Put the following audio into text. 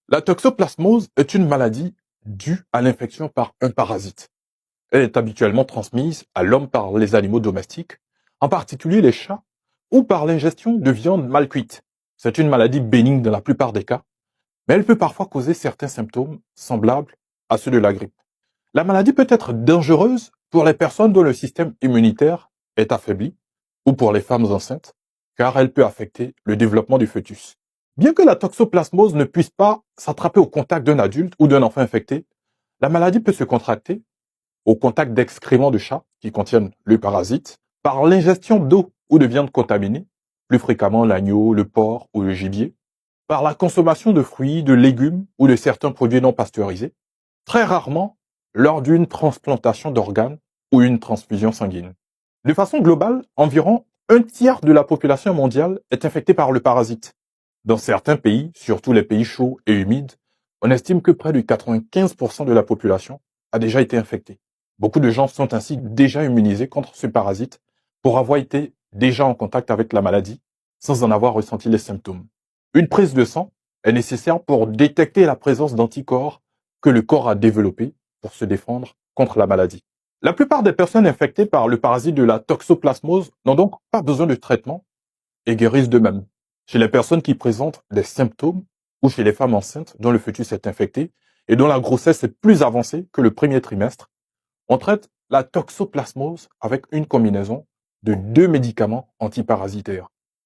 La toxoplasmose est une maladie due à l'infection par un parasite. Elle est habituellement transmise à l'homme par les animaux domestiques, en particulier les chats, ou par l'ingestion de viande mal cuite. C'est une maladie bénigne dans la plupart des cas, mais elle peut parfois causer certains symptômes semblables à ceux de la grippe. La maladie peut être dangereuse pour les personnes dont le système immunitaire est affaibli, ou pour les femmes enceintes, car elle peut affecter le développement du fœtus. Bien que la toxoplasmose ne puisse pas s'attraper au contact d'un adulte ou d'un enfant infecté, la maladie peut se contracter au contact d'excréments de chats qui contiennent le parasite, par l'ingestion d'eau ou de viande contaminée, plus fréquemment l'agneau, le porc ou le gibier, par la consommation de fruits, de légumes ou de certains produits non pasteurisés, très rarement lors d'une transplantation d'organes ou une transfusion sanguine. De façon globale, environ un tiers de la population mondiale est infectée par le parasite. Dans certains pays, surtout les pays chauds et humides, on estime que près de 95% de la population a déjà été infectée. Beaucoup de gens sont ainsi déjà immunisés contre ce parasite pour avoir été déjà en contact avec la maladie sans en avoir ressenti les symptômes. Une prise de sang est nécessaire pour détecter la présence d'anticorps que le corps a développés pour se défendre contre la maladie. La plupart des personnes infectées par le parasite de la toxoplasmose n'ont donc pas besoin de traitement et guérissent d'eux-mêmes. Chez les personnes qui présentent des symptômes ou chez les femmes enceintes dont le fœtus est infecté et dont la grossesse est plus avancée que le premier trimestre, on traite la toxoplasmose avec une combinaison de 2 médicaments antiparasitaires.